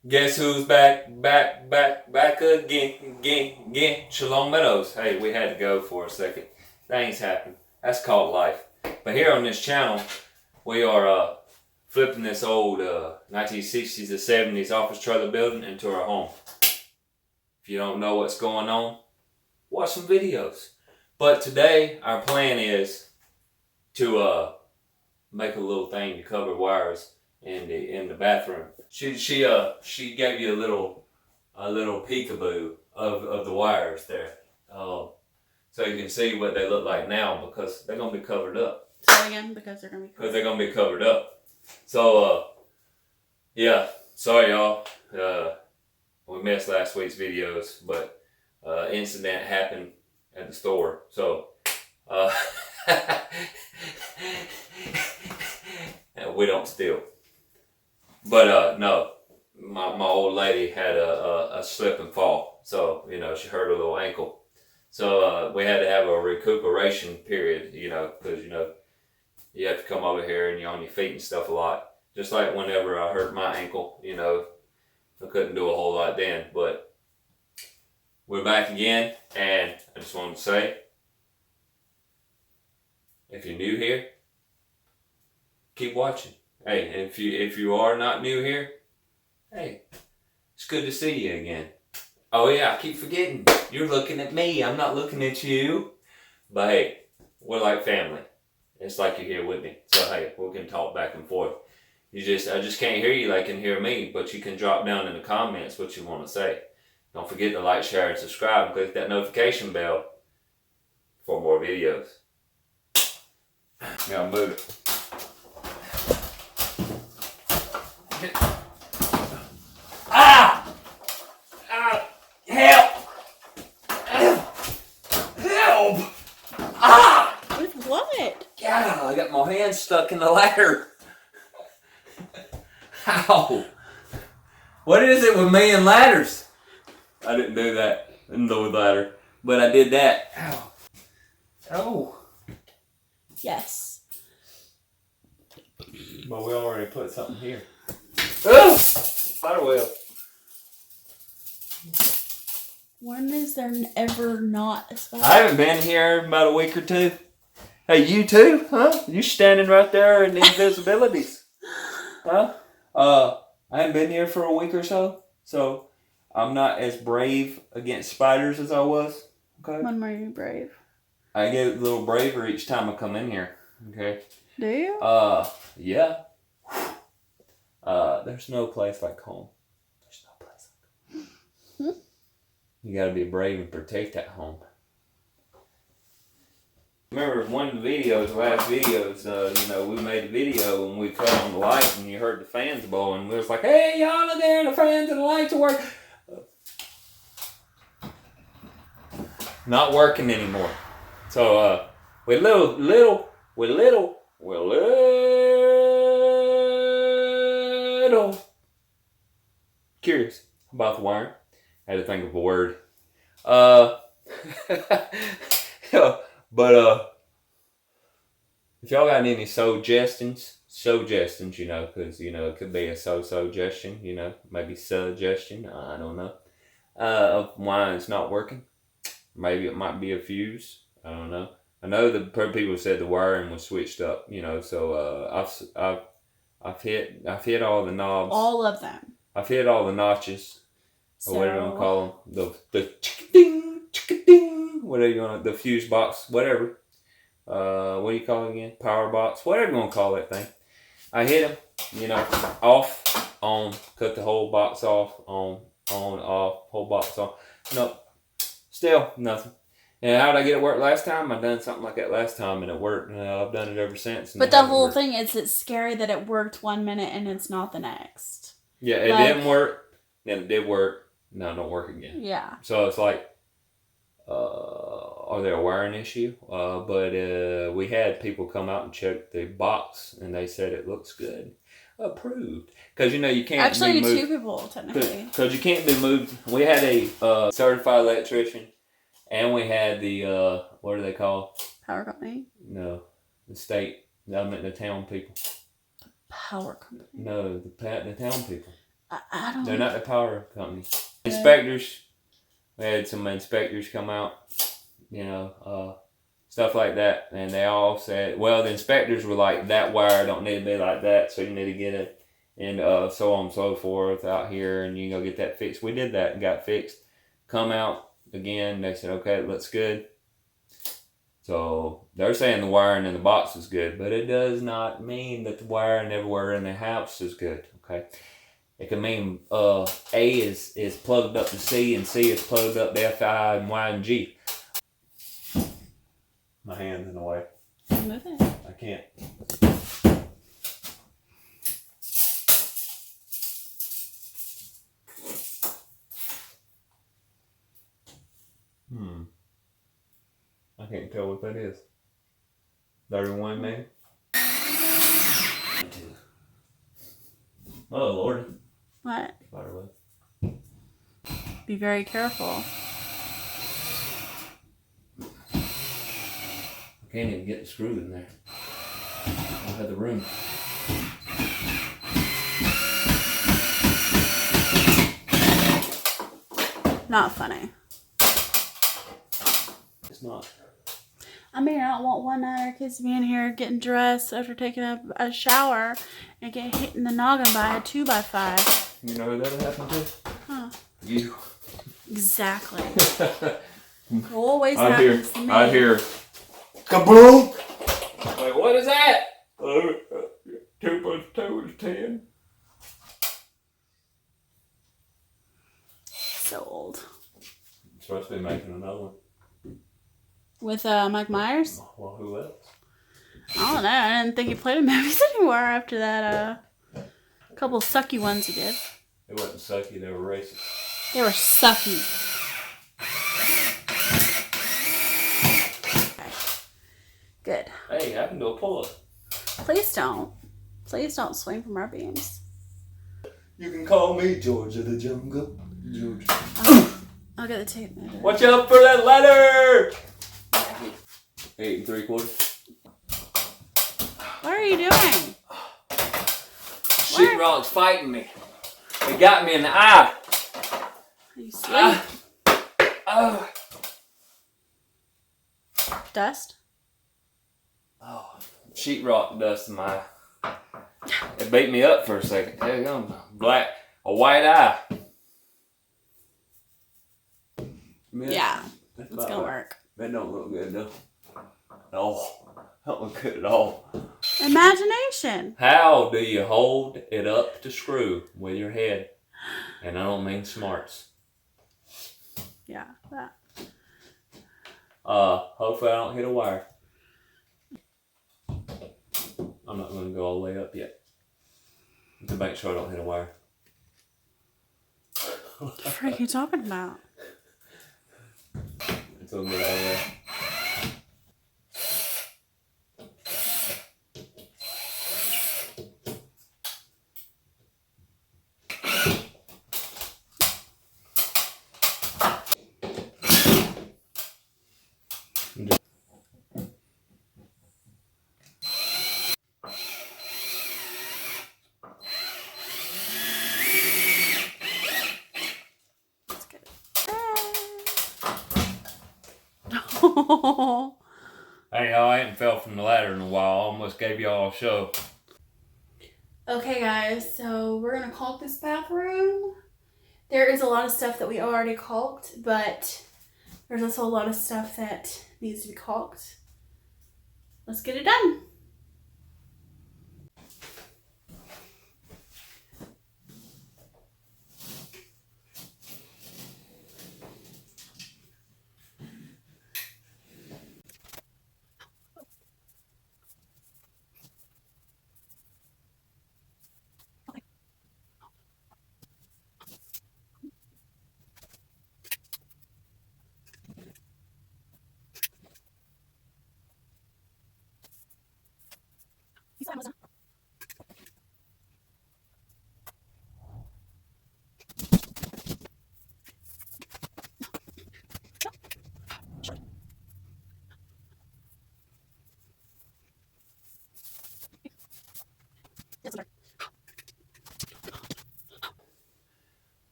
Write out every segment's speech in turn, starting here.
Guess who's back again. Shalom Meadows. Hey, we had to go for a second. Things happen. That's called life. But here on this channel, we are flipping this old 1960s to 70s office trailer building into our home. If you don't know what's going on, watch some videos. But today, our plan is to make a little thing to cover wires in the bathroom. She gave you a little peekaboo of the wires there, so you can see what they look like now because they're gonna be covered up. Say again, because they're gonna be covered up. So yeah, sorry y'all. We missed last week's videos, but incident happened at the store, so we don't steal. But no, my old lady had a slip and fall, so she hurt her little ankle. So we had to have a recuperation period, because you have to come over here and you're on your feet and stuff a lot. Just like whenever I hurt my ankle, I couldn't do a whole lot then. But we're back again, and I just wanted to say, if you're new here, keep watching. Hey, if you are not new here, hey, it's good to see you again. Oh yeah, I keep forgetting. You're looking at me. I'm not looking at you. But hey, we're like family. It's like you're here with me. So hey, we can talk back and forth. I just can't hear you like you can hear me, but you can drop down in the comments what you want to say. Don't forget to like, share, and subscribe. Click that notification bell for more videos. Now move it. Ah! Ah! Help! Help! Ah! With what? God, I got my hand stuck in the ladder. Ow! What is it with me and ladders? I didn't do that in the ladder, but I did that. Ow! Oh! Yes. But we already put something here. Oh! Spider web. When is there ever not a spider? I haven't been here in about a week or two. Hey, you too? Huh? You standing right there in the invisibilities. Huh? I haven't been here for a week or so, so I'm not as brave against spiders as I was. Okay? When were you brave? I get a little braver each time I come in here. Okay? Do you? Yeah. There's no place like home. There's no place like home. You gotta be brave and protect that home. Remember one of the videos, last videos, we made a video and we cut on the light and you heard the fans blowing. We was like, hey, y'all look there, the fans and the lights are working. Not working anymore. So, we're little curious about the wiring. I had to think of a word. But if y'all got any suggestions, because it could be a suggestion, maybe suggestion, I don't know, of why it's not working. Maybe it might be a fuse. I don't know. I know the people said the wiring was switched up, so I've hit all the knobs. All of them. I've hit all the notches. So, or whatever you want to call them. The ding, whatever you want, the fuse box, whatever. What do you call it again? Power box, whatever you want to call that thing. I hit them, off, on, cut the whole box off, on, off, whole box off. Nope. Still nothing. And how did I get it work last time? I done something like that last time and it worked. And I've done it ever since. But the whole thing is, it's scary that it worked 1 minute and it's not the next. Yeah, it didn't work. Then it did work. Now it don't work again. Yeah. So it's like, are there a wiring issue? But we had people come out and check the box and they said it looks good. Approved. Because you can't actually be moved. Two people technically. Because you can't be moved. We had a certified electrician and we had the, what are they called? Power company? No. The state. I meant the town people. Power company. No, the town people. I don't. They're not the power company. Inspectors. We had some inspectors come out. Stuff like that, and they all said, well, the inspectors were like, that wire don't need to be like that, so you need to get it, and so on and so forth out here, and you go get that fixed. We did that and got fixed. Come out again, they said, okay, it looks good. So they're saying the wiring in the box is good, but it does not mean that the wiring everywhere in the house is good. Okay, it can mean A is plugged up to C, and C is plugged up to F, I, and Y, and G. My hand's in the way. Move it. I can't. I can't tell what that is. 31 maybe? Oh Lord. What? Firewood. Be very careful. I can't even get the screw in there. I don't have the room. Not funny. It's not. I mean, I don't want one night our kids to be in here getting dressed after taking a shower and get hit in the noggin by a 2x5. You know who that'll happen to? Huh. You. Exactly. Always I happens to me. hear kaboom! Like, what is that? 2 plus 2 is 10. So old. I'm supposed to be making another one. With Mike Myers? Well, who else? I don't know. I didn't think he played in movies anymore after that couple sucky ones he did. It wasn't sucky, they were racist. They were sucky. Okay. Good. Hey, I can do a pull-up. Please don't. Please don't swing from our beams. You can call me George of the Jungle. George. I'll get the tape measure. Watch out for that ladder! 8 3/4. What are you doing? Sheetrock's fighting me. It got me in the eye. Are you sleeping? Dust? Oh, sheetrock dust in my eye. It beat me up for a second. There you go. A white eye. Yeah, it's gonna work. That don't look good though. No, don't look good at all. Imagination. How do you hold it up to screw with your head? And I don't mean smarts. Yeah, that. Hopefully I don't hit a wire. I'm not going to go all the way up yet to make sure I don't hit a wire. What the frick are you talking about? It's all good all the way. That's good. Hey y'all, I ain't fell from the ladder in a while. I almost gave y'all a show. Okay guys, so we're gonna caulk this bathroom. There is a lot of stuff that we already caulked, but there's also a lot of stuff that needs to be caulked. Let's get it done.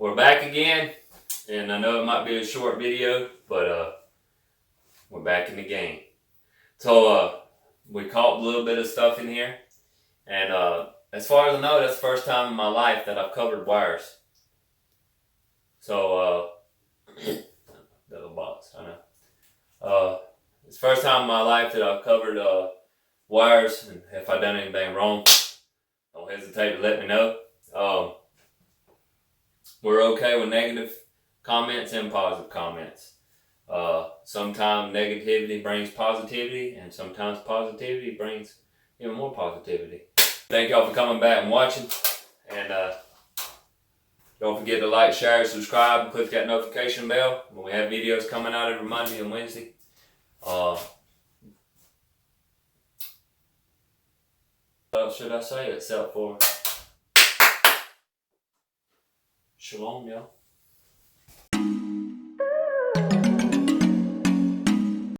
we're back again, and I know it might be a short video, but we're back in the game. So we caught a little bit of stuff in here, and as far as I know, that's the first time in my life that I've covered wires. So the little box, I know. It's the first time in my life that I've covered wires, and if I've done anything wrong, don't hesitate to let me know. We're okay with negative comments and positive comments. Sometimes negativity brings positivity, and sometimes positivity brings even more positivity. Thank y'all for coming back and watching, and don't forget to like, share, subscribe, and click that notification bell when we have videos coming out every Monday and Wednesday. What else should I say except for shalom, y'all.